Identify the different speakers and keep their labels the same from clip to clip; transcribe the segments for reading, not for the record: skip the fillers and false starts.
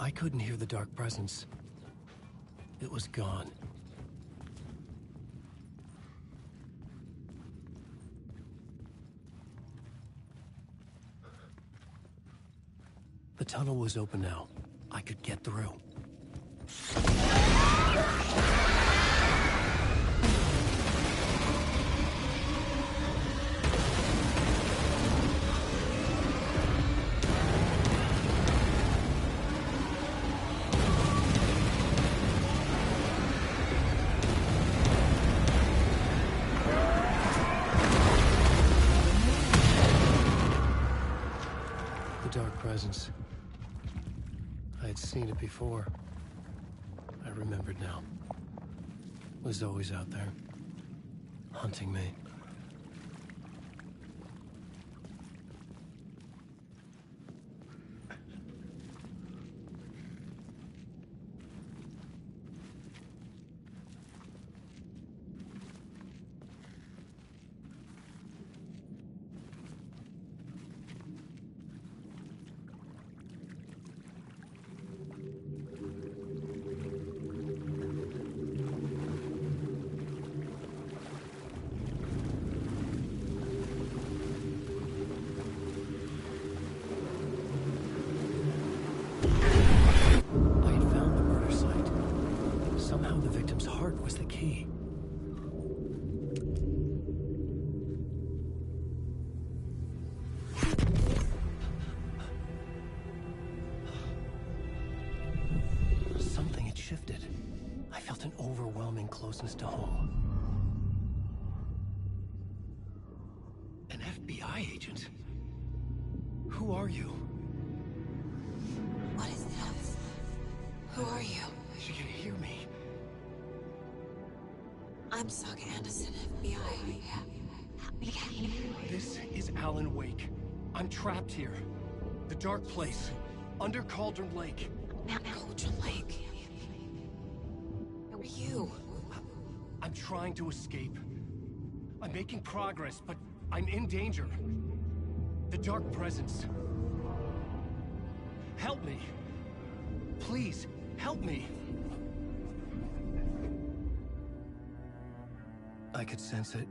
Speaker 1: I couldn't hear the dark presence. It was gone. The tunnel was open now. I could get through. The dark presence. I had seen it before. I remembered now. It was always out there, hunting me. Somehow the victim's heart was the key. Something had shifted. I felt an overwhelming closeness to home. An FBI agent? Who are you?
Speaker 2: What is this? Who are you?
Speaker 1: She can hear me.
Speaker 2: I'm Saga Anderson, FBI.
Speaker 1: This is Alan Wake. I'm trapped here. The dark place. Under Cauldron Lake.
Speaker 2: Cauldron Lake. Who are you?
Speaker 1: I'm trying to escape. I'm making progress, but I'm in danger. The dark presence. Help me. Please, help me. I could sense it.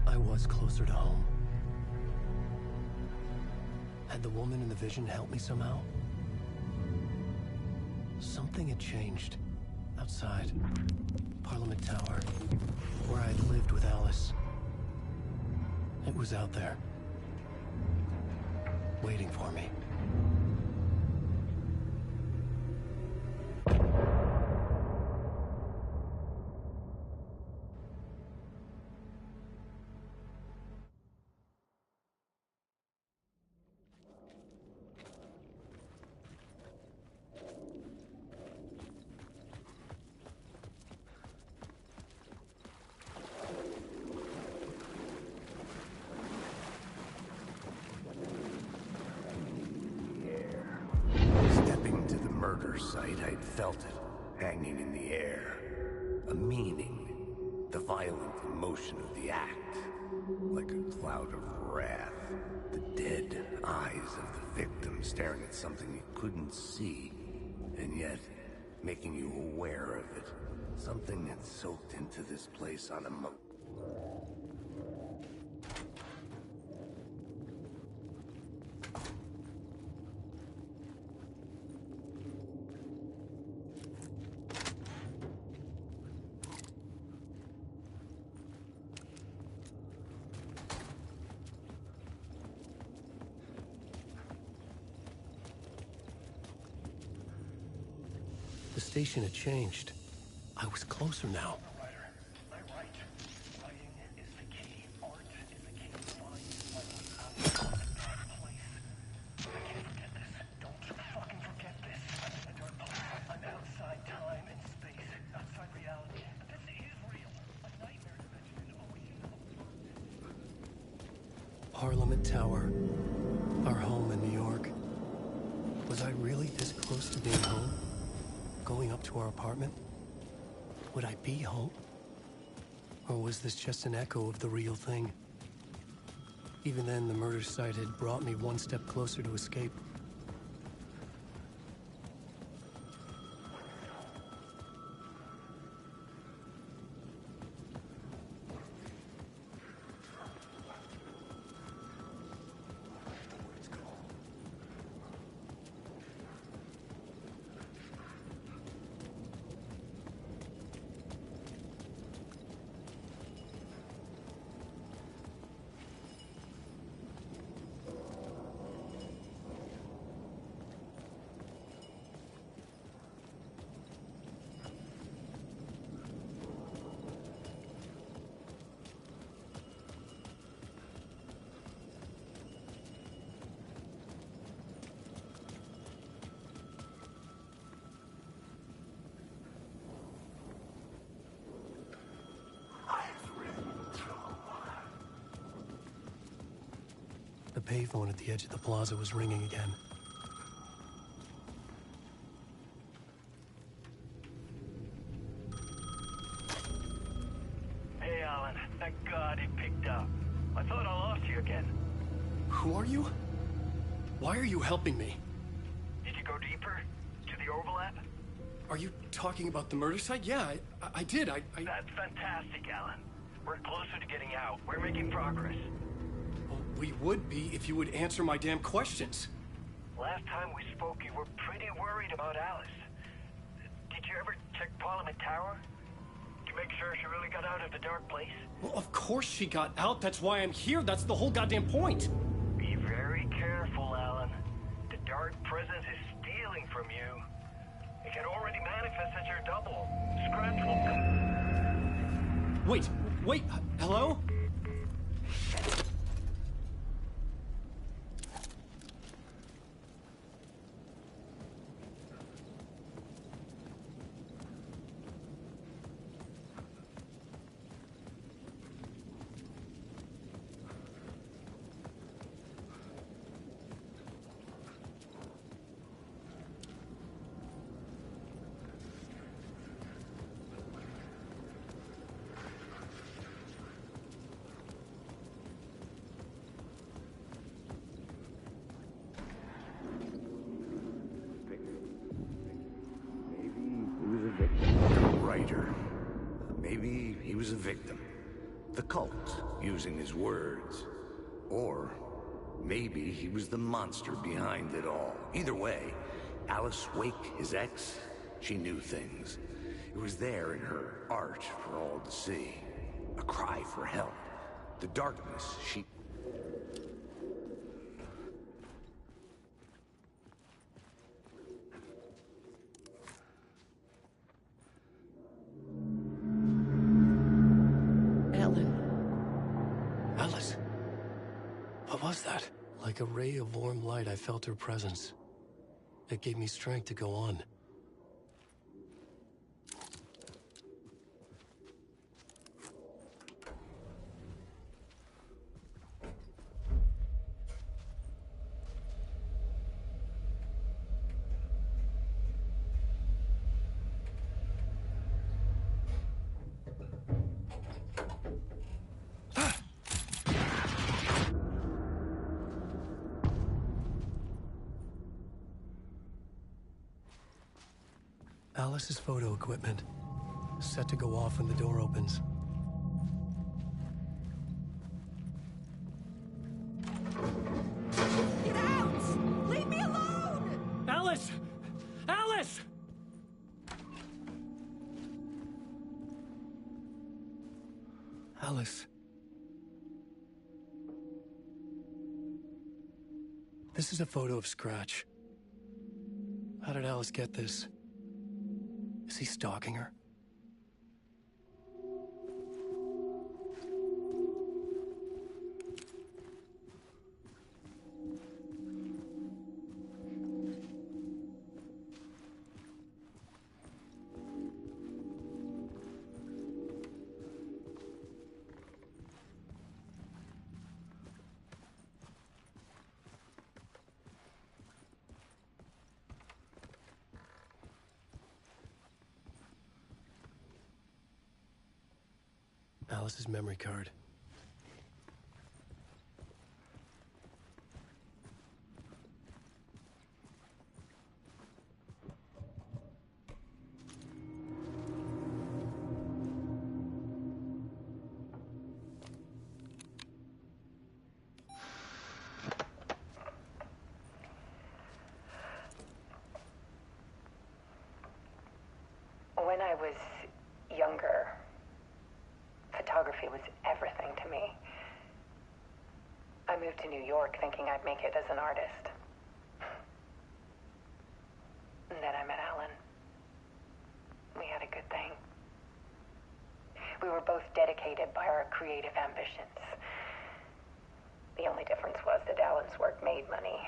Speaker 1: I was closer to home. Had the woman in the vision helped me somehow? Something had changed. Outside. Parliament Tower. Where I'd lived with Alice. It was out there. Waiting for me.
Speaker 3: Site, I'd felt it, hanging in the air. A meaning. The violent emotion of the act. Like a cloud of wrath. The dead eyes of the victim staring at something you couldn't see. And yet, making you aware of it. Something that soaked into this place on a
Speaker 1: The station had changed. I was closer now. Parliament Tower. Our home in New York. Was I really this close to being home? Going up to our apartment? Would I be home? Or was this just an echo of the real thing? Even then, the murder site had brought me one step closer to escape. payphone at the edge of the plaza was ringing again.
Speaker 4: Hey, Alan. Thank God it picked up. I thought I lost you again.
Speaker 1: Who are you? Why are you helping me?
Speaker 4: Did you go deeper? To the overlap?
Speaker 1: Are you talking about the murder site? Yeah, I did. I...
Speaker 4: That's fantastic, Alan. We're closer to getting out. We're making progress.
Speaker 1: Well, we would be if you would answer my damn questions.
Speaker 4: Last time we spoke, you were pretty worried about Alice. Did you ever check Parliament Tower? To make sure she really got out of the dark place?
Speaker 1: Well, of course she got out. That's why I'm here. That's the whole goddamn point.
Speaker 4: Be very careful, Alan. The dark presence is stealing from you. It can already manifest as your double. Scratch will come.
Speaker 1: Wait, hello?
Speaker 3: Maybe he was a victim. The cult, using his words. Or maybe he was the monster behind it all. Either way, Alice Wake, his ex, she knew things. It was there in her art for all to see. A cry for help. The darkness she...
Speaker 1: Alice. What was that? Like a ray of warm light, I felt her presence. It gave me strength to go on. Alice's photo equipment. Set to go off when the door opens.
Speaker 2: Get out! Leave me alone!
Speaker 1: Alice! Alice! Alice. This is a photo of Scratch. How did Alice get this? Is he stalking her? Alice's memory card.
Speaker 5: When I was younger, photography was everything to me. I moved to New York thinking I'd make it as an artist. And then I met Alan. We had a good thing. We were both dedicated by our creative ambitions. The only difference was that Alan's work made money.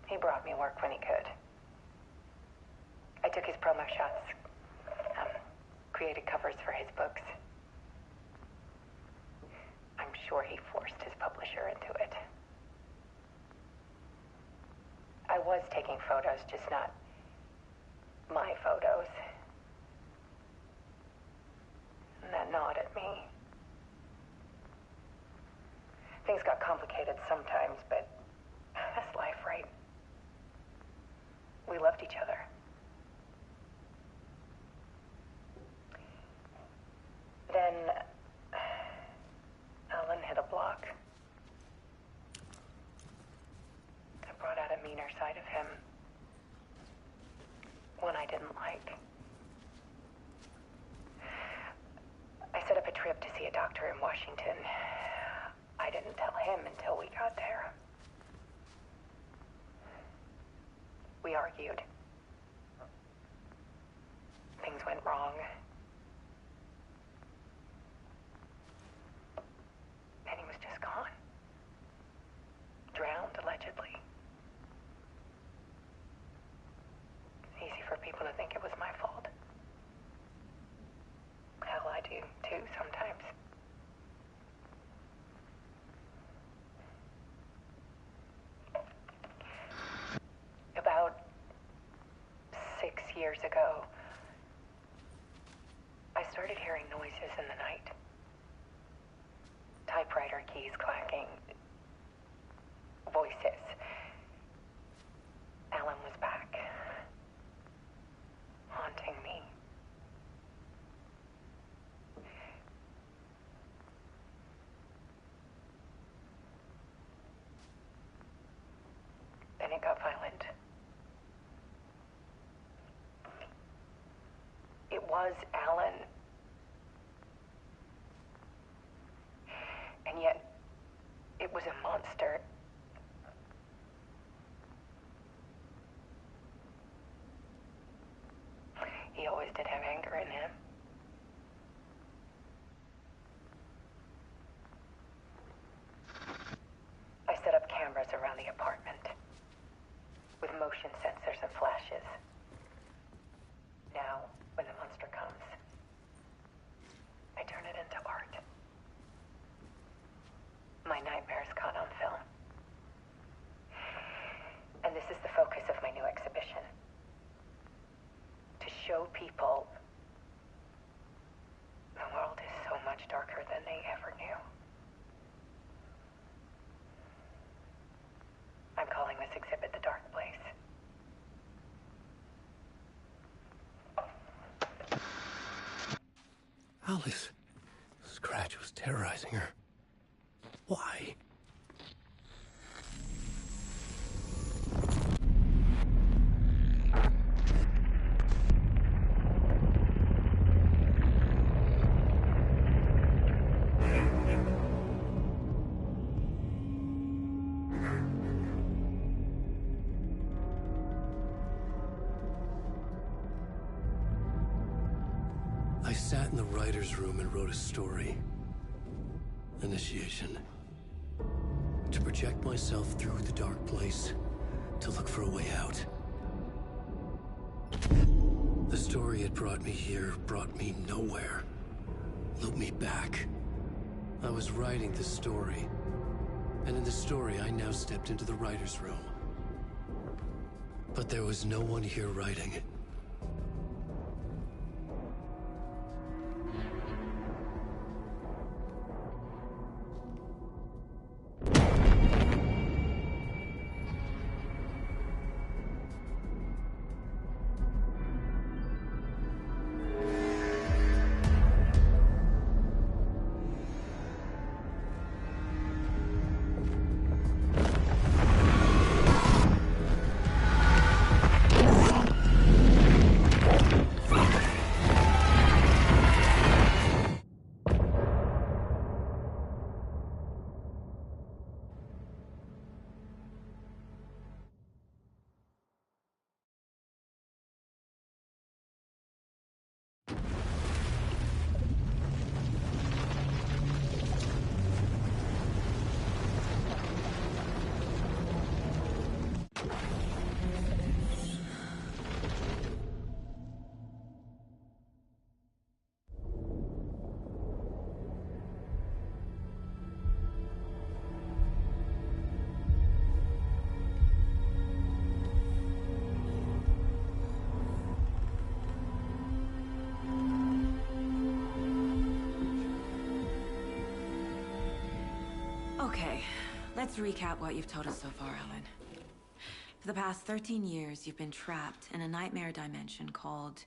Speaker 5: He brought me work when he could. I took his promo shots. Created covers for his books. I'm sure he forced his publisher into it. I was taking photos, just not my photos. And that gnawed at me. Things got complicated sometimes, but that's life, right? We loved each other. Then Alan hit a block. I brought out a meaner side of him. One I didn't like. I set up a trip to see a doctor in Washington. I didn't tell him until we got there. We argued. Things went wrong. And he was just gone. Drowned, allegedly. Easy for people to think it was my fault. Hell, I do, too, sometimes. About 6 years ago, I started hearing noises in the night. Typewriter keys clacking. Voices. Alan was back. Haunting me. Then it got violent. It was Alan. And yet, it was a monster. He always did have anger in him. I set up cameras around the apartment with motion sensors and flashes. Now, when the monster comes, I turn it into art. My nightmares caught on film. And this is the focus of my new exhibition. To show people the world is so much darker than they ever knew. I'm calling this exhibit The Dark Place.
Speaker 1: Alice. Scratch was terrorizing her. Why? I sat in the writer's room and wrote a story. Initiation. To project myself through the dark place, to look for a way out. The story had brought me here, brought me nowhere. Looped me back. I was writing the story. And in the story, I now stepped into the writer's room. But there was no one here writing.
Speaker 6: Okay, let's recap what you've told us so far, Alan. For the past 13 years, you've been trapped in a nightmare dimension called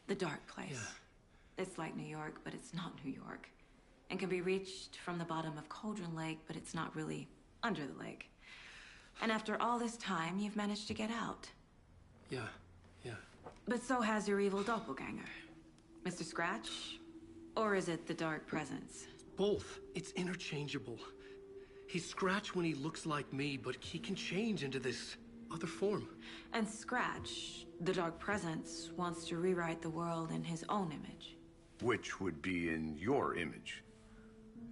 Speaker 6: the Dark Place.
Speaker 1: Yeah.
Speaker 6: It's like New York, but it's not New York. And can be reached from the bottom of Cauldron Lake, but it's not really under the lake. And after all this time, you've managed to get out.
Speaker 1: Yeah.
Speaker 6: But so has your evil doppelganger. Mr. Scratch? Or is it the Dark Presence?
Speaker 1: Both. It's interchangeable. He's Scratch when he looks like me, but he can change into this other form.
Speaker 6: And Scratch, the Dark Presence, wants to rewrite the world in his own image.
Speaker 3: Which would be in your image,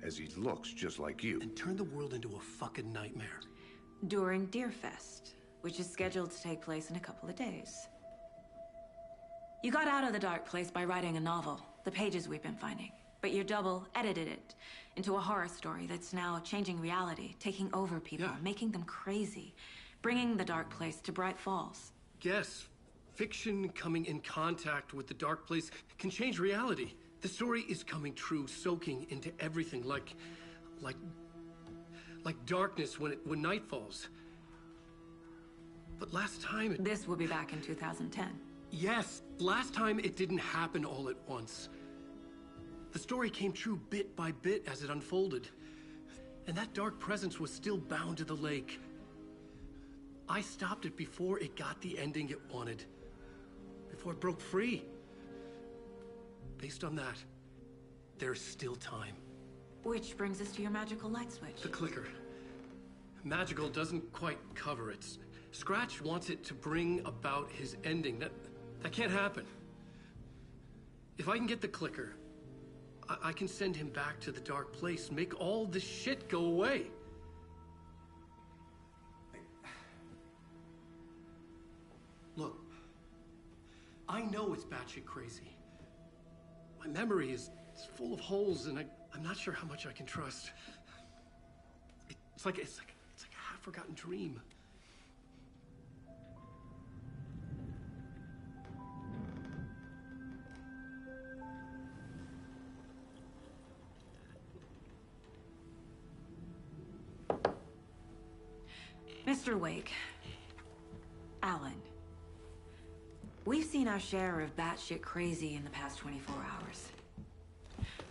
Speaker 3: as he looks just like you.
Speaker 1: And turn the world into a fucking nightmare.
Speaker 6: During Deerfest, which is scheduled to take place in a couple of days. You got out of the Dark Place by writing a novel, the pages we've been finding. But your double edited it into a horror story that's now changing reality, taking over people, making them crazy, bringing the Dark Place to Bright Falls.
Speaker 1: Yes, fiction coming in contact with the Dark Place can change reality. The story is coming true, soaking into everything like darkness when night falls. But last time
Speaker 6: This will be back in 2010.
Speaker 1: Yes, last time it didn't happen all at once. The story came true bit by bit as it unfolded. And that dark presence was still bound to the lake. I stopped it before it got the ending it wanted. Before it broke free. Based on that, there's still time.
Speaker 6: Which brings us to your magical light switch.
Speaker 1: The clicker. Magical doesn't quite cover it. Scratch wants it to bring about his ending. That can't happen. If I can get the clicker, I can send him back to the Dark Place, make all this shit go away. Look, I know it's batshit crazy. My memory is full of holes, and I'm not sure how much I can trust. It's like a half-forgotten dream.
Speaker 6: Mr. Wake. Alan. We've seen our share of batshit crazy in the past 24 hours.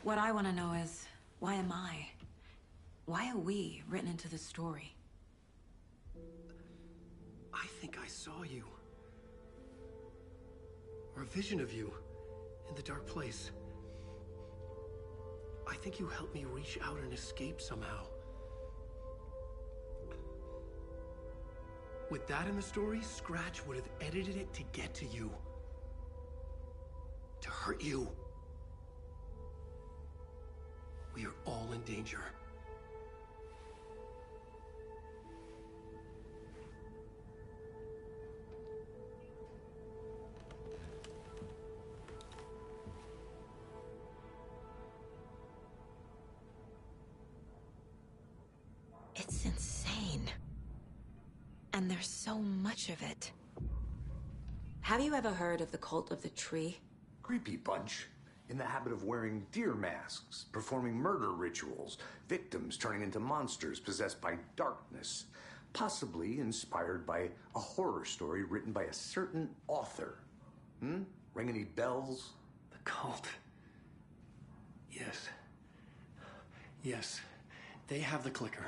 Speaker 6: What I want to know is, why am I? Why are we written into the story?
Speaker 1: I think I saw you. Or a vision of you in the Dark Place. I think you helped me reach out and escape somehow. With that in the story, Scratch would have edited it to get to you. To hurt you. We are all in danger.
Speaker 6: It's insane. And there's so much of it. Have you ever heard of the Cult of the Tree?
Speaker 3: Creepy bunch. In the habit of wearing deer masks, performing murder rituals, victims turning into monsters possessed by darkness, possibly inspired by a horror story written by a certain author. Ring any bells?
Speaker 1: The cult. Yes. Yes. They have the clicker.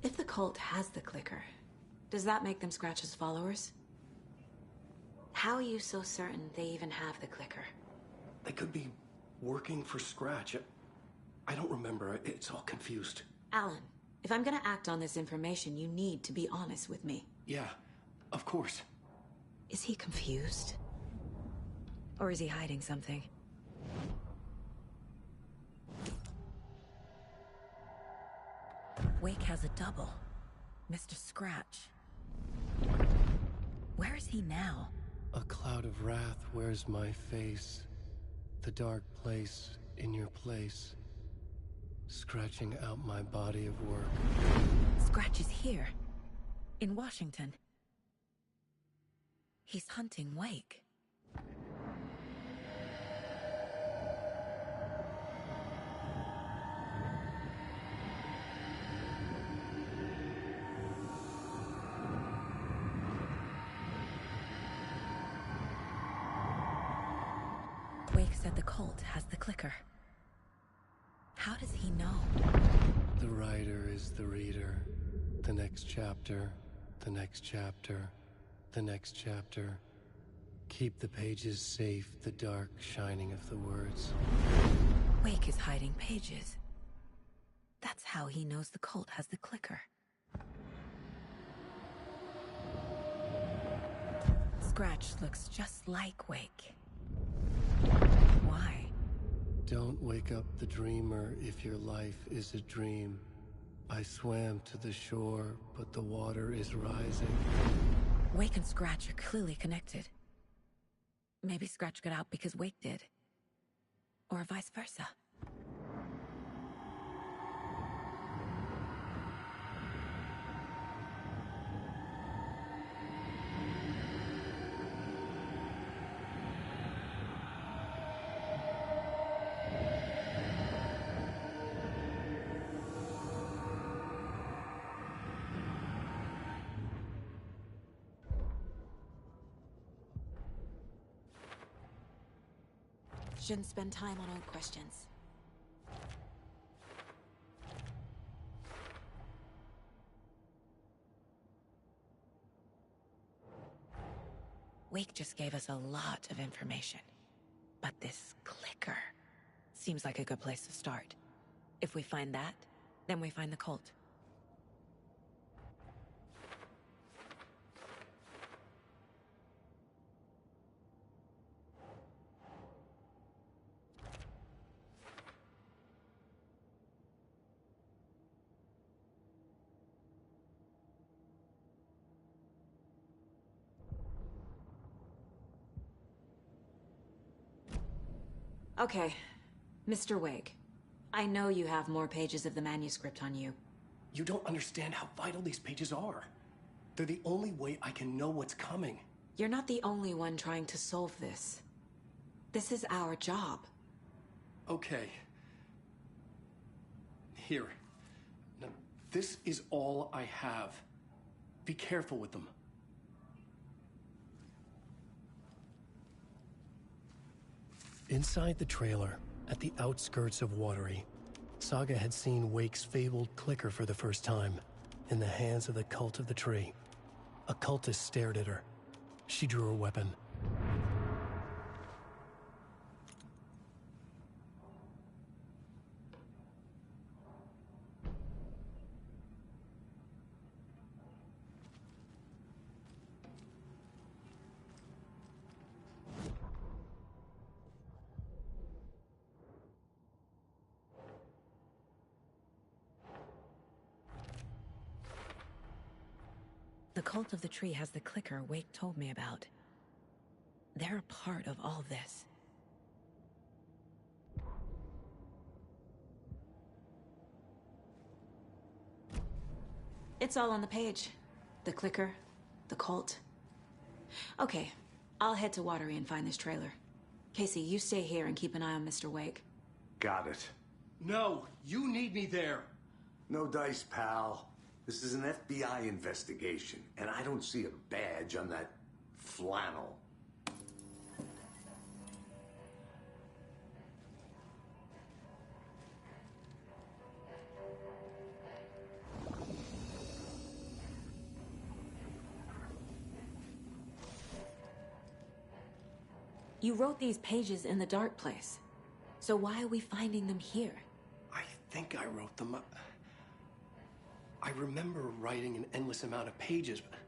Speaker 6: If the cult has the clicker, does that make them Scratch's followers? How are you so certain they even have the clicker?
Speaker 1: They could be working for Scratch. I don't remember. It's all confused.
Speaker 6: Alan, if I'm gonna act on this information, you need to be honest with me.
Speaker 1: Yeah, of course.
Speaker 6: Is he confused? Or is he hiding something? Wake has a double. Mr. Scratch. Where is he now?
Speaker 1: A cloud of wrath wears my face. The dark place in your place. Scratching out my body of work.
Speaker 6: Scratch is here. In Washington. He's hunting Wake. Wake said the cult has the clicker. How does he know?
Speaker 1: The writer is the reader. The next chapter, the next chapter, the next chapter. Keep the pages safe, the dark shining of the words.
Speaker 6: Wake is hiding pages. That's how he knows the cult has the clicker. Scratch looks just like Wake. Why?
Speaker 1: Don't wake up the dreamer if your life is a dream. I swam to the shore, but the water is rising.
Speaker 6: Wake and Scratch are clearly connected. Maybe Scratch got out because Wake did. Or vice versa. Shouldn't spend time on old questions. Wake just gave us a lot of information. But this clicker seems like a good place to start. If we find that, then we find the cult. Okay, Mr. Wake. I know you have more pages of the manuscript on you.
Speaker 1: You don't understand how vital these pages are. They're the only way I can know what's coming.
Speaker 6: You're not the only one trying to solve this. This is our job.
Speaker 1: Okay. Here. Now, this is all I have. Be careful with them. Inside the trailer, at the outskirts of Watery, Saga had seen Wake's fabled clicker for the first time, in the hands of the Cult of the Tree. A cultist stared at her. She drew her weapon.
Speaker 6: The Cult of the Tree has the clicker Wake told me about. They're a part of all this. It's all on the page. The clicker, the cult. Okay, I'll head to Watery and find this trailer. Casey, you stay here and keep an eye on Mr. Wake.
Speaker 3: Got it.
Speaker 1: No, you need me there.
Speaker 3: No dice, pal. This is an FBI investigation, and I don't see a badge on that flannel.
Speaker 6: You wrote these pages in the dark place. So why are we finding them here?
Speaker 1: I think I wrote them. I remember writing an endless amount of pages, but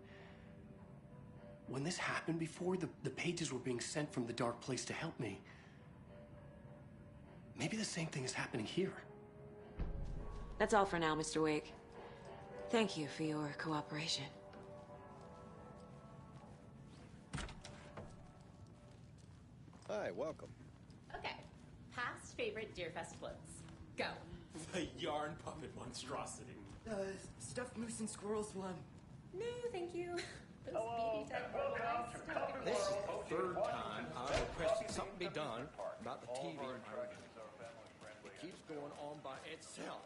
Speaker 1: when this happened before, the pages were being sent from the dark place to help me. Maybe the same thing is happening here.
Speaker 6: That's all for now, Mr. Wake. Thank you for your cooperation.
Speaker 7: Hi, welcome.
Speaker 2: Okay. Past favorite Deerfest floats. Go.
Speaker 8: The yarn puppet monstrosity.
Speaker 9: Stuffed moose and squirrels one.
Speaker 2: No, thank you. Those baby tech robots don't give a
Speaker 7: This is
Speaker 2: shit.
Speaker 7: the third time I've requested something be done about the TV in my room. It keeps going on by itself.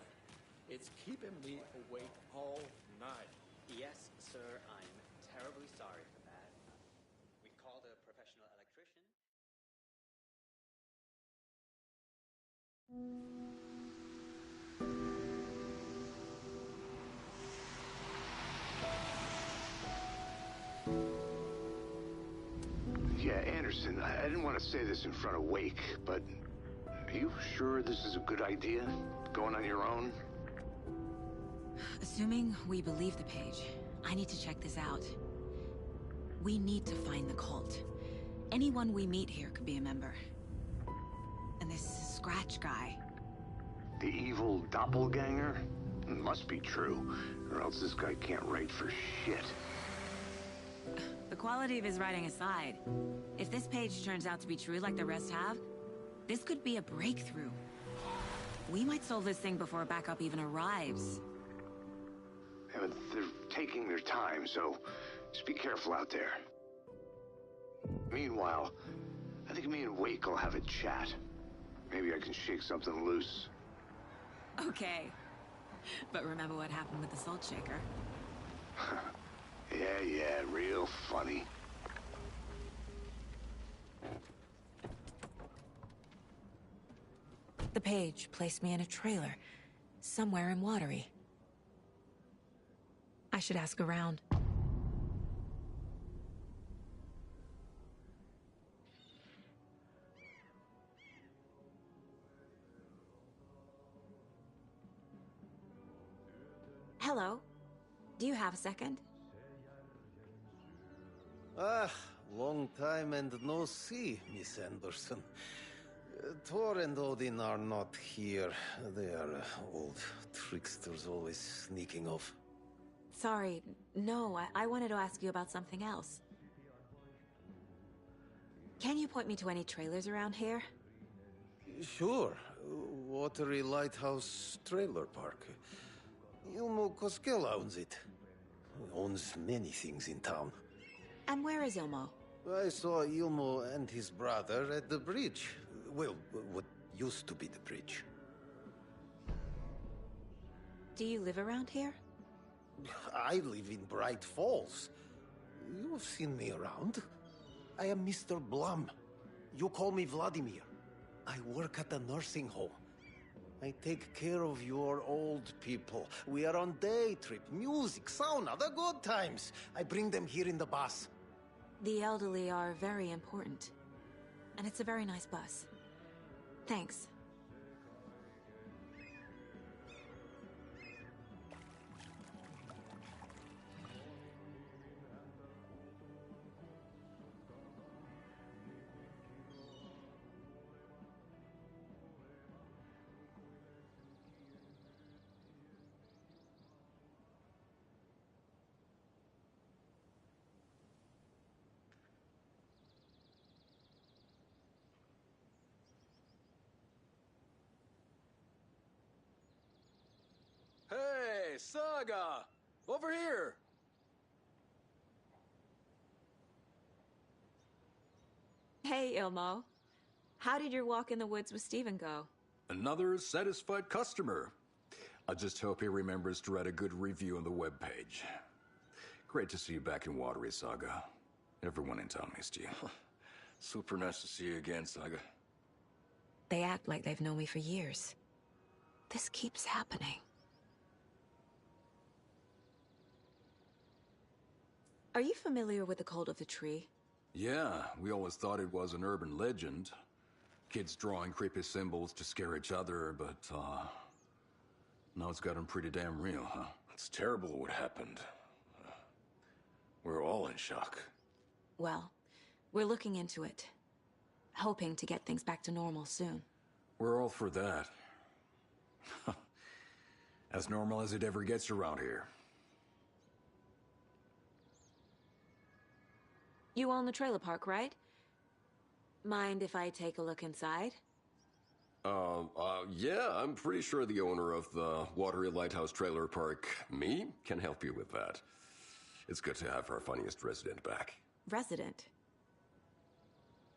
Speaker 7: It's keeping me awake all night.
Speaker 10: Yes, sir, I'm terribly sorry for that. We called a professional electrician.
Speaker 3: Yeah, Anderson, I didn't want to say this in front of Wake, but are you sure this is a good idea? Going on your own?
Speaker 6: Assuming we believe the page, I need to check this out. We need to find the cult. Anyone we meet here could be a member. And this Scratch guy.
Speaker 3: The evil doppelganger? Must be true, or else this guy can't write for shit.
Speaker 6: The quality of his writing aside, if this page turns out to be true like the rest have, this could be a breakthrough. We might solve this thing before backup even arrives.
Speaker 3: Yeah, but they're taking their time, so just be careful out there. Meanwhile, I think me and Wake will have a chat. Maybe I can shake something loose.
Speaker 6: Okay. But remember what happened with the salt shaker?
Speaker 3: Yeah, real funny.
Speaker 6: The page placed me in a trailer, somewhere in Watery. I should ask around. Hello. Do you have a second?
Speaker 11: Ah, long time and no see, Miss Anderson. Thor and Odin are not here. They are old tricksters always sneaking off.
Speaker 6: Sorry, no, I wanted to ask you about something else. Can you point me to any trailers around here?
Speaker 11: Sure. Watery Lighthouse Trailer Park. Ilmo Koskela owns it. Owns many things in town.
Speaker 6: And where is Ilmo?
Speaker 11: I saw Ilmo and his brother at the bridge. Well, what used to be the bridge.
Speaker 6: Do you live around here?
Speaker 11: I live in Bright Falls. You've seen me around. I am Mr. Blum. You call me Vladimir. I work at a nursing home. I take care of your old people. We are on day trip, music, sauna, the good times. I bring them here in the bus.
Speaker 6: The elderly are very important. And it's a very nice bus. Thanks.
Speaker 7: Hey, Saga! Over here!
Speaker 6: Hey, Ilmo. How did your walk in the woods with Steven go?
Speaker 12: Another satisfied customer. I just hope he remembers to write a good review on the webpage. Great to see you back in Watery, Saga. Everyone in town missed you.
Speaker 7: Super nice to see you again, Saga.
Speaker 6: They act like they've known me for years. This keeps happening. Are you familiar with the Cult of the Tree?
Speaker 12: Yeah, we always thought it was an urban legend. Kids drawing creepy symbols to scare each other, but, now it's gotten pretty damn real, huh?
Speaker 7: It's terrible what happened. We're all in shock.
Speaker 6: Well, we're looking into it. Hoping to get things back to normal soon.
Speaker 12: We're all for that. As normal as it ever gets around here.
Speaker 6: You own the trailer park, right? Mind if I take a look inside?
Speaker 13: Yeah, I'm pretty sure the owner of the Watery Lighthouse Trailer Park, me, can help you with that. It's good to have our funniest resident back.
Speaker 6: Resident?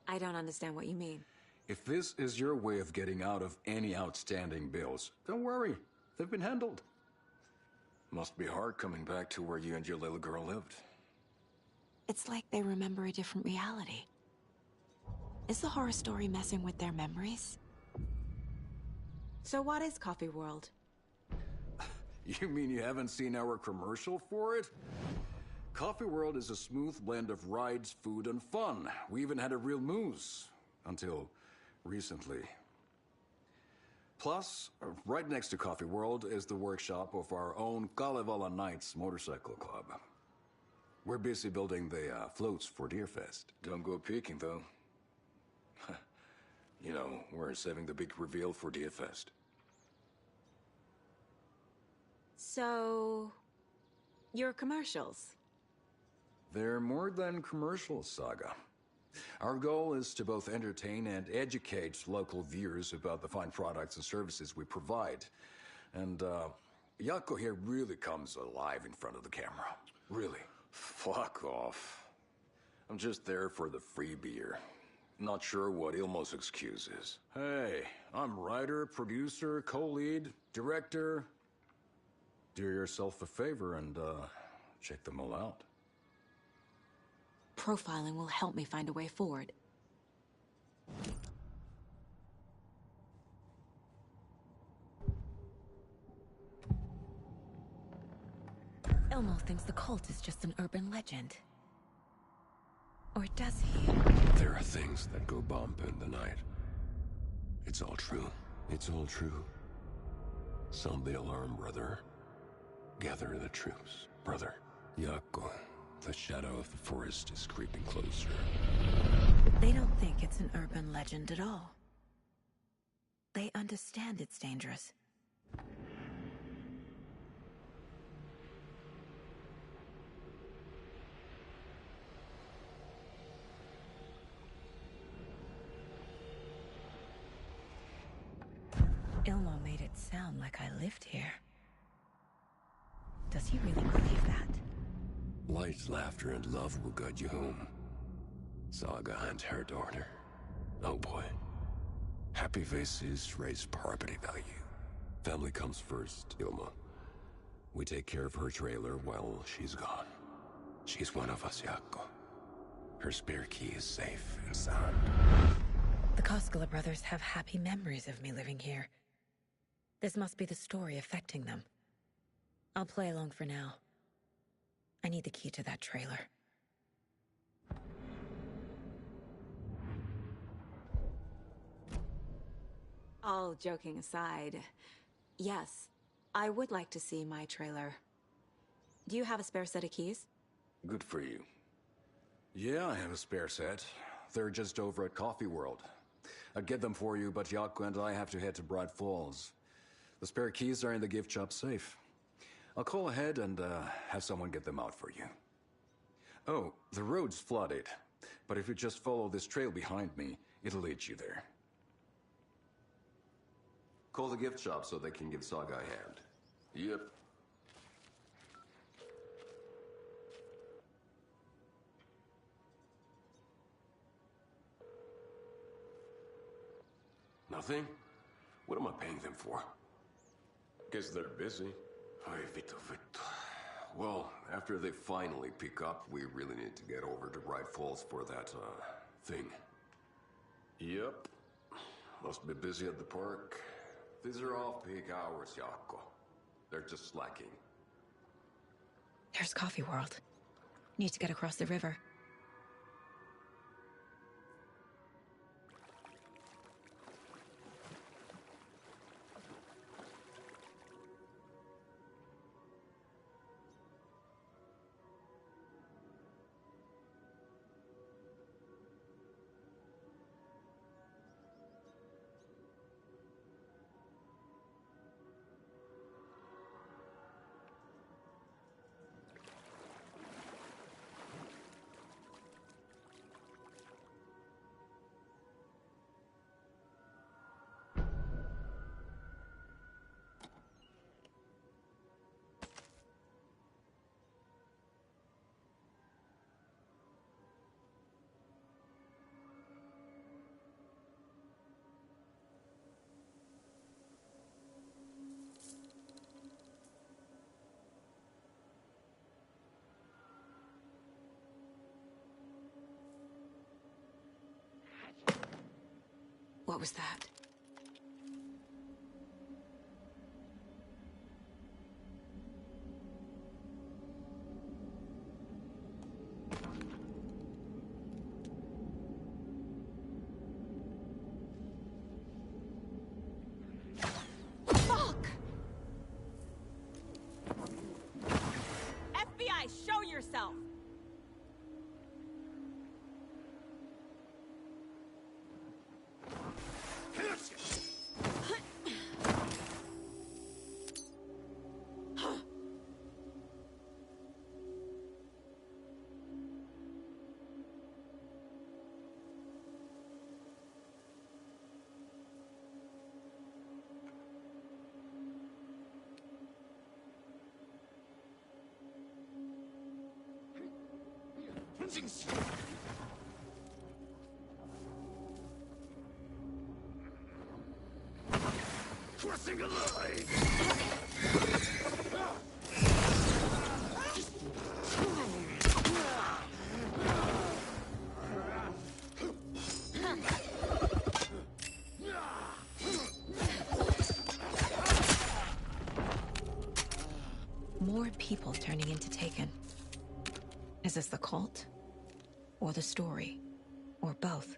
Speaker 6: I don't understand what you mean.
Speaker 12: If this is your way of getting out of any outstanding bills, don't worry. They've been handled.
Speaker 7: Must be hard coming back to where you and your little girl lived.
Speaker 6: It's like they remember a different reality. Is the horror story messing with their memories? So what is Coffee World?
Speaker 12: You mean you haven't seen our commercial for it? Coffee World is a smooth blend of rides, food, and fun. We even had a real moose. Until recently. Plus, right next to Coffee World is the workshop of our own Kalevala Knights Motorcycle Club. We're busy building the floats for Deerfest. Don't go peeking, though. You know, we're saving the big reveal for Deerfest.
Speaker 6: So... your commercials?
Speaker 12: They're more than commercials, Saga. Our goal is to both entertain and educate local viewers about the fine products and services we provide. And, Jaakko here really comes alive in front of the camera. Really.
Speaker 13: Fuck off. I'm just there for the free beer. Not sure what Ilmo's excuse is.
Speaker 12: Hey, I'm writer, producer, co-lead, director. Do yourself a favor and, check them all out.
Speaker 6: Profiling will help me find a way forward. Ilmo thinks the cult is just an urban legend. Or does he?
Speaker 13: There are things that go bump in the night. It's all true. It's all true. Sound the alarm, brother. Gather the troops, brother. Jaakko, the shadow of the forest is creeping closer.
Speaker 6: They don't think it's an urban legend at all. They understand it's dangerous. Ilmo made it sound like I lived here. Does he really believe that?
Speaker 13: Light, laughter, and love will guide you home. Saga and her daughter. Oh boy. Happy faces raise property value. Family comes first, Ilma. We take care of her trailer while she's gone. She's one of us, Jaakko. Her spare key is safe and sound.
Speaker 6: The Koskela brothers have happy memories of me living here. This must be the story affecting them. I'll play along for now. I need the key to that trailer. All joking aside, yes, I would like to see my trailer. Do you have a spare set of keys?
Speaker 12: Good for you. Yeah, I have a spare set. They're just over at Coffee World. I'd get them for you, but Jaakko and I have to head to Bright Falls. The spare keys are in the gift shop safe. I'll call ahead and have someone get them out for you. Oh, the road's flooded, but if you just follow this trail behind me, it'll lead you there.
Speaker 13: Call the gift shop so they can give Saga a hand. Yep. Nothing? What am I paying them for? Guess they're busy. Ay, Vito. Well, after they finally pick up, we really need to get over to Bright Falls for that, thing. Yep. Must be busy at the park. These are off-peak hours, Jaakko. They're just slacking.
Speaker 6: There's Coffee World. Need to get across the river. What was that?
Speaker 3: Crossing a line!
Speaker 6: More people turning into Taken. Is this the cult? Or the story? Or both?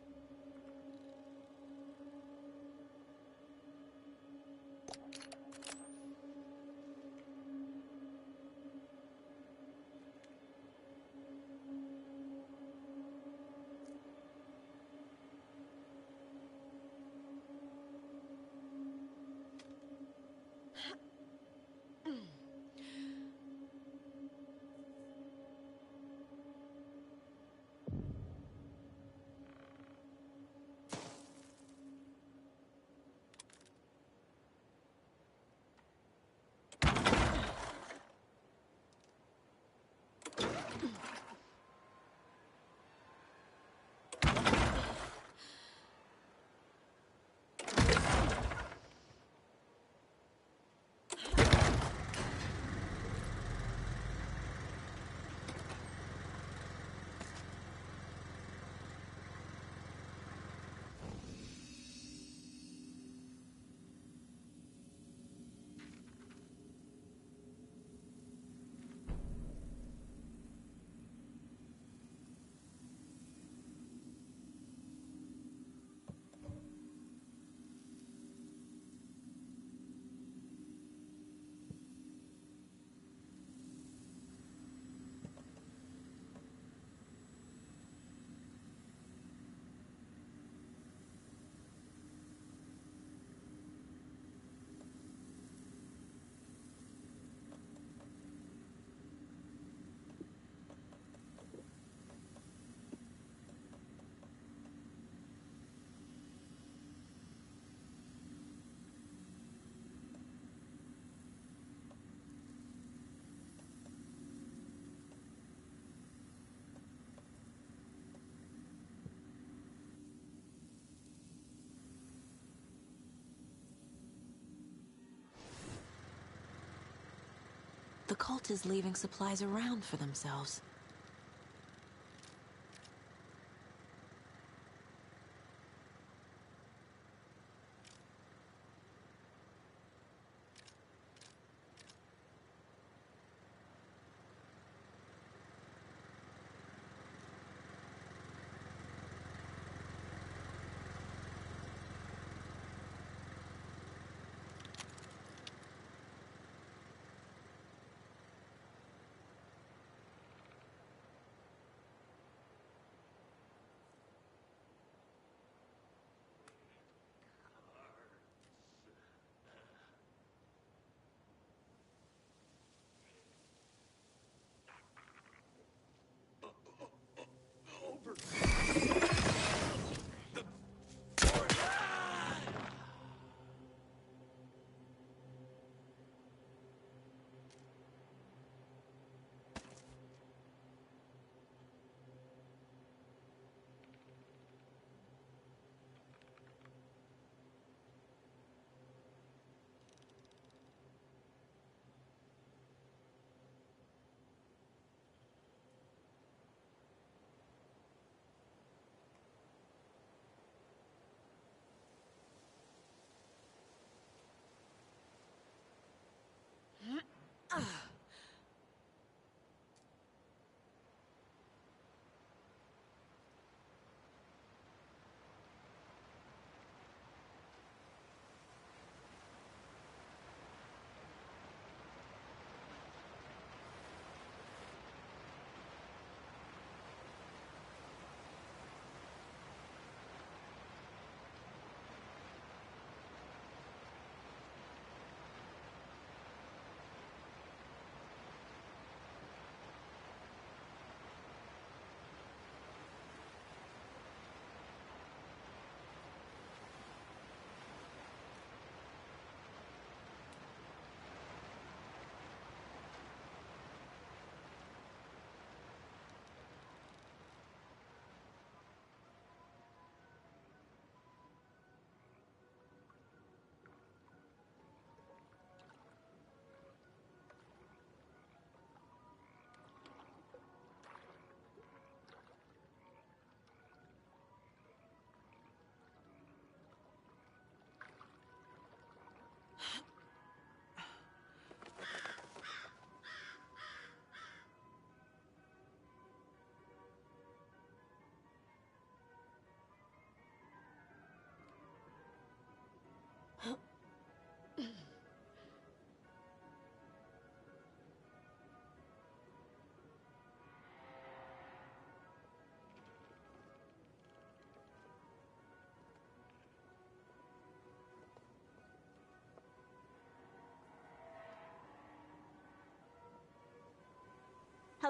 Speaker 6: The cult is leaving supplies around for themselves.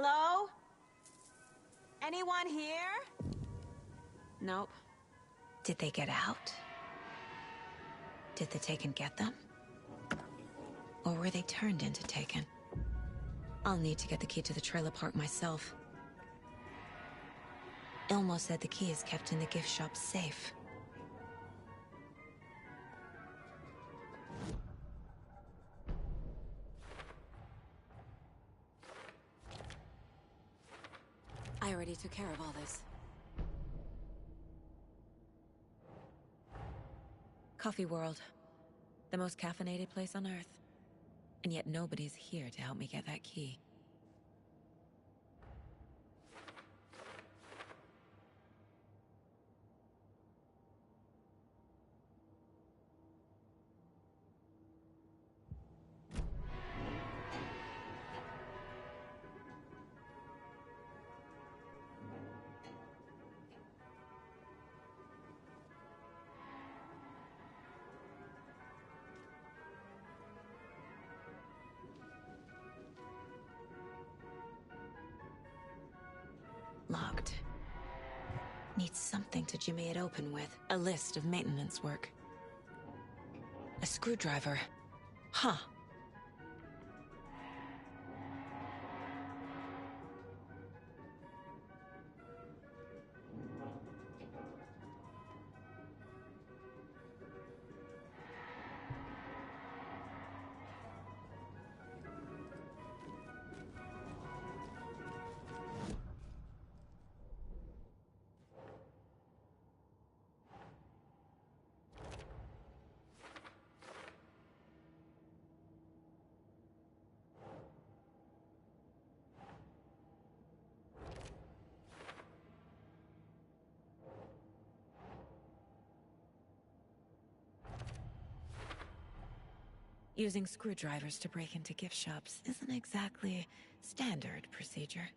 Speaker 6: Hello? Anyone here? Nope. Did they get out? Did the Taken get them? Or were they turned into Taken? I'll need to get the key to the trailer park myself. Ilmo said the key is kept in the gift shop's safe. I already took care of all this. Coffee World. The most caffeinated place on Earth. And yet nobody's here to help me get that key. Locked. Needs something to jimmy it open with. A list of maintenance work. A screwdriver. Huh. Using screwdrivers to break into gift shops isn't exactly standard procedure.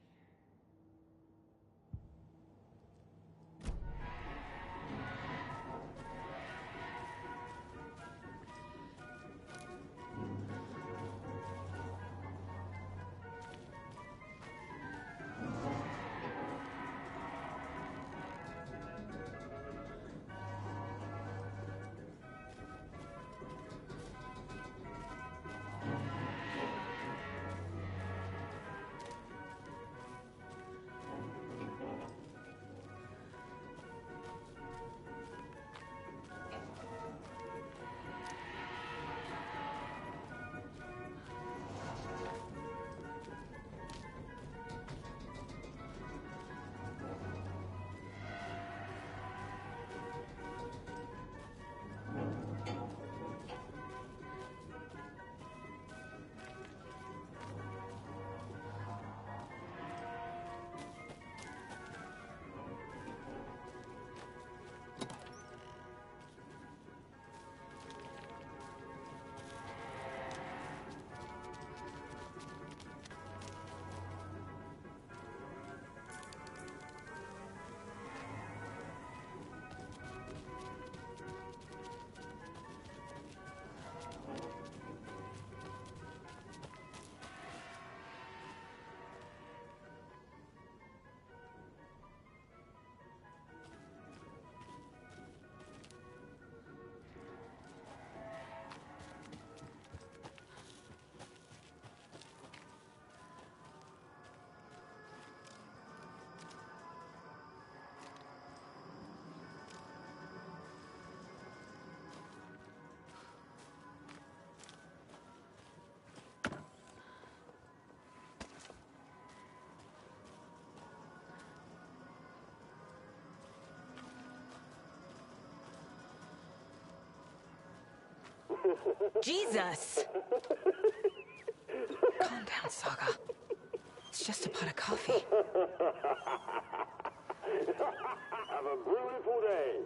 Speaker 6: Jesus! Calm down, Saga. It's just a pot of coffee.
Speaker 14: Have a beautiful day.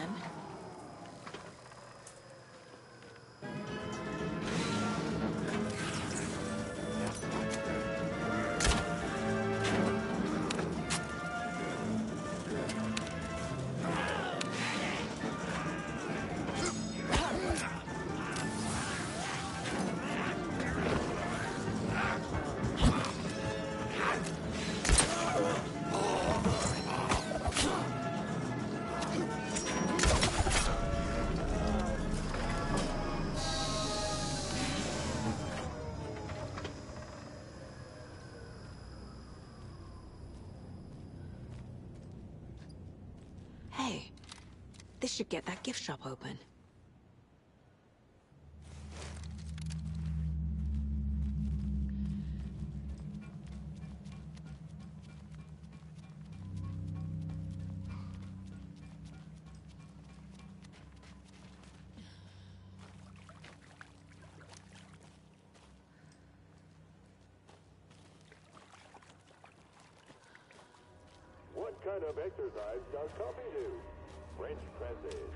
Speaker 6: again. Hey, this should get that gift shop open.
Speaker 14: What kind of exercise does Tuppy do? French presses.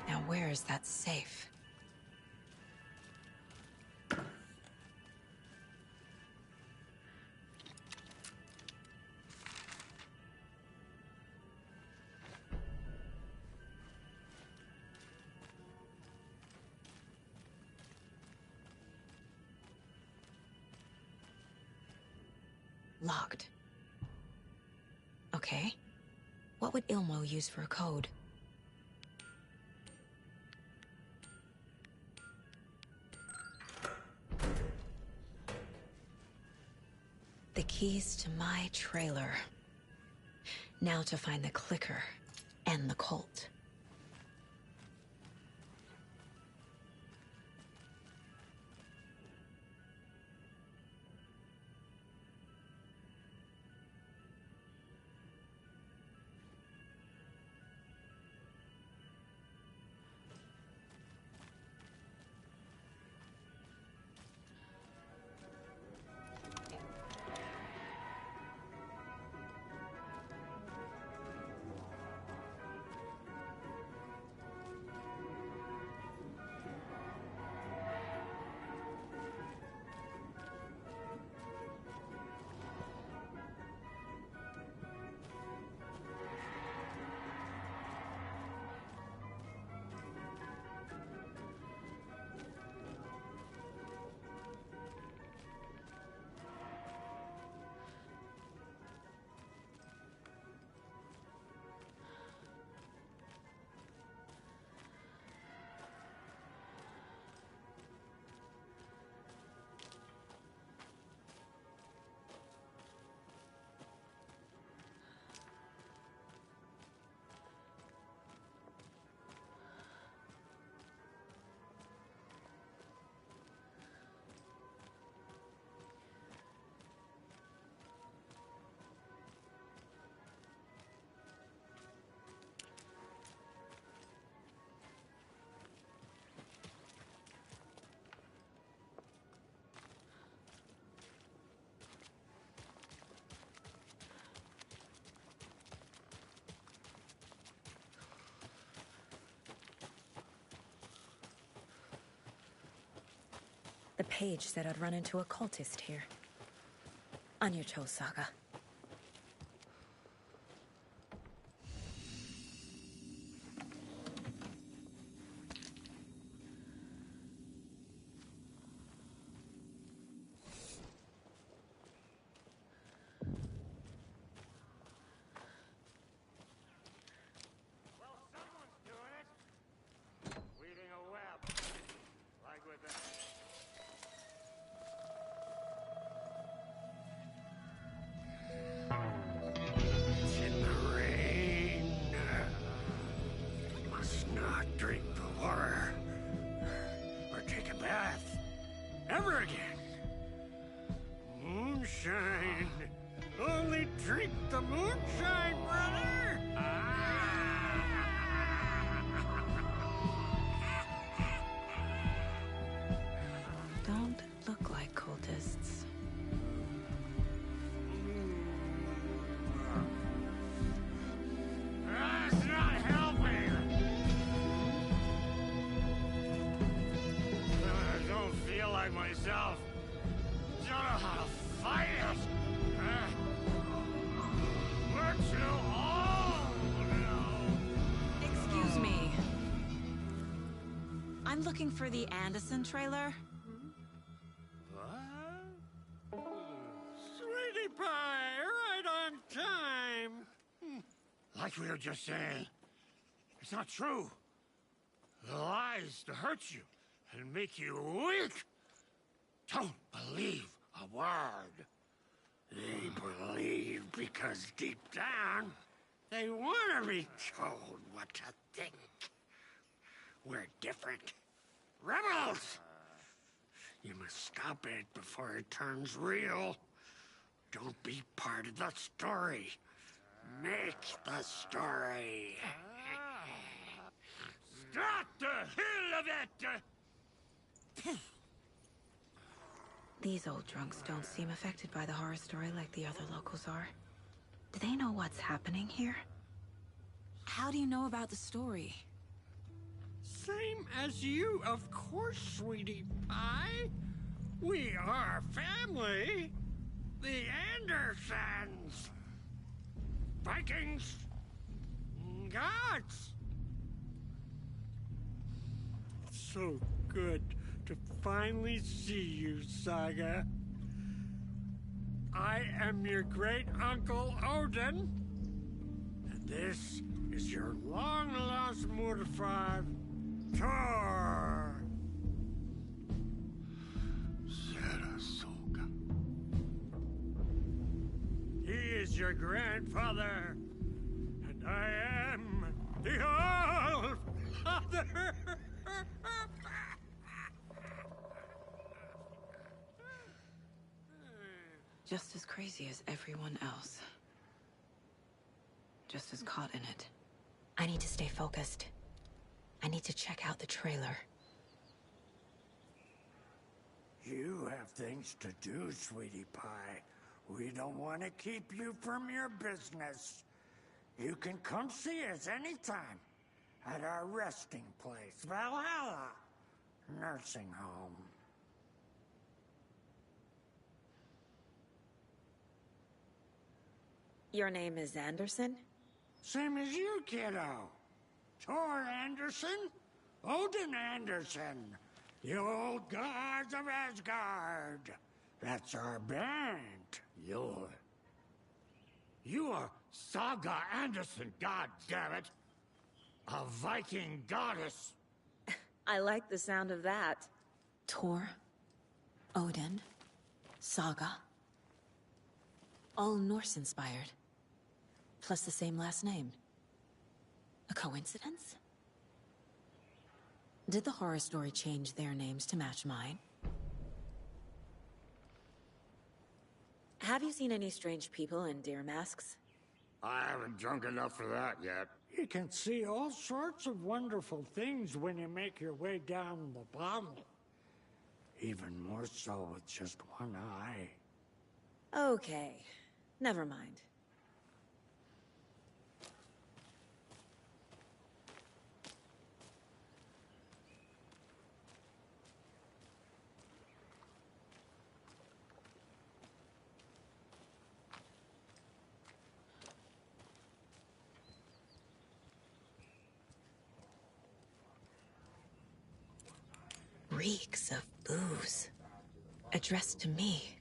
Speaker 14: Now where is that safe? Locked. Okay. What would Ilmo use for a code? The keys to my trailer. Now to find the clicker and the Colt. page said I'd run into a cultist here. On your toes, Saga.
Speaker 15: Ever again. Moonshine. Only drink the moonshine, brother.
Speaker 14: Don't look like cultists.
Speaker 15: That's not helping. I don't feel like myself. Don't know how to fight it. We're too old now.
Speaker 6: Excuse me. I'm looking for the Anderson trailer.
Speaker 15: What? Sweetie pie, right on time. Like we were just saying, it's not true. The lies to hurt you and make you weak. Don't believe a word. They believe because deep down, they want to be told what to think. We're different. Rebels! You must stop it before it turns real. Don't be part of the story. Make the story. Start the hell of it!
Speaker 14: These old drunks don't seem affected by the horror story like the other locals are. Do they know what's happening here?
Speaker 6: How do you know about the story?
Speaker 15: Same as you, of course, sweetie pie. We are family. The Andersons. Vikings. Gods. So good to finally see you, Saga. I am your great-uncle Odin. And this is your long-lost Murfar, Thor. Sarasota. He is your grandfather, and I am the All-Father.
Speaker 14: Just as crazy as everyone else. Just as caught in it. I need to stay focused. I need to check out the trailer.
Speaker 15: You have things to do, sweetie pie. We don't want to keep you from your business. You can come see us anytime at our resting place, Valhalla Nursing Home.
Speaker 14: Your name is Anderson?
Speaker 15: Same as you, kiddo. Thor Anderson, Odin Anderson, the old gods of Asgard. That's our band. You are Saga Anderson, goddammit. A Viking goddess.
Speaker 14: I like the sound of that. Thor, Odin, Saga. All Norse-inspired. Plus the same last name. A coincidence? Did the horror story change their names to match mine? Have you seen any strange people in deer masks?
Speaker 15: I haven't drunk enough for that yet. You can see all sorts of wonderful things when you make your way down the bottle. Even more so with just one eye.
Speaker 14: Okay. Never mind. reeks of booze. Addressed to me.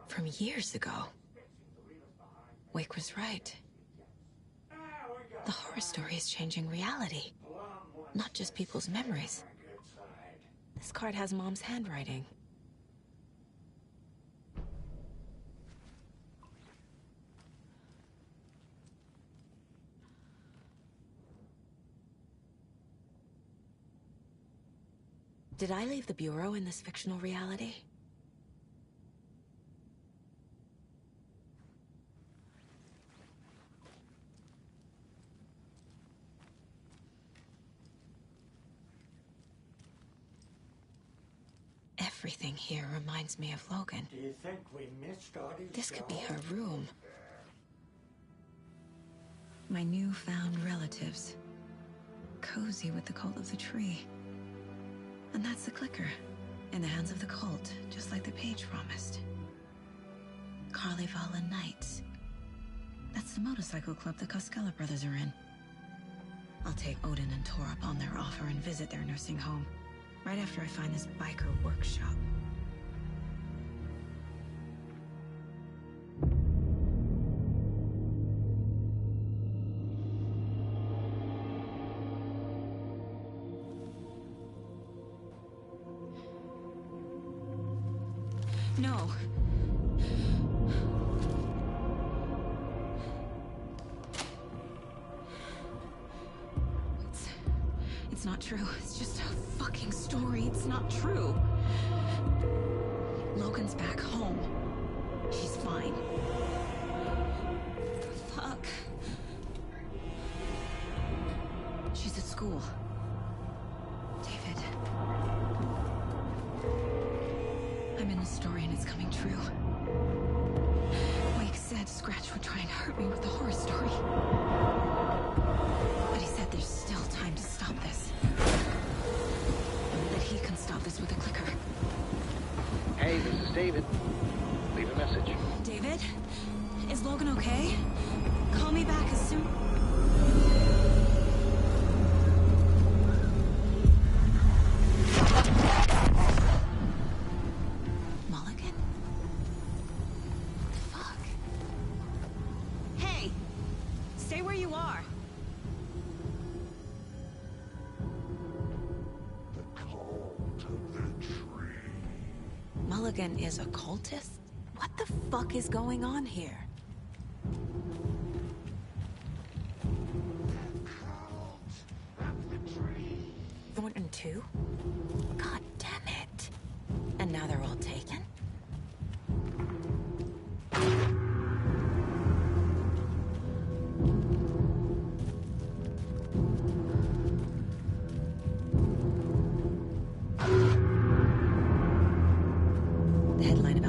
Speaker 14: From years ago. Wake was right. The horror story is changing reality. Not just people's memories. This card has Mom's handwriting. Did I leave the Bureau in this fictional reality? Everything here reminds me of Logan.
Speaker 15: Do you think we missed Audie's
Speaker 14: This could be
Speaker 15: job?
Speaker 14: her room. My newfound relatives. Cozy with the cult of the tree. And that's the clicker. In the hands of the cult, just like the page promised. Carlyvala Knights. That's the motorcycle club the Koskela brothers are in. I'll take Odin and Tor up on their offer and visit their nursing home. Right after I find this biker workshop. No. It's not true. It's just a fucking story. It's not true. Logan's back home. She's fine. Fuck. She's at school. David. I'm in the story and it's coming true. Wake said Scratch would try and hurt me with the horror story. But he said there's still time to stop this. That he can stop this with a clicker.
Speaker 16: Hey, this is David. Leave a message.
Speaker 14: David? Is Logan okay? Call me back as soon... Mulligan? Fuck. Hey! Stay where you are. Mulligan is a cultist? What the fuck is going on here? Thornton 2? God damn it. And now they're all taken? The headline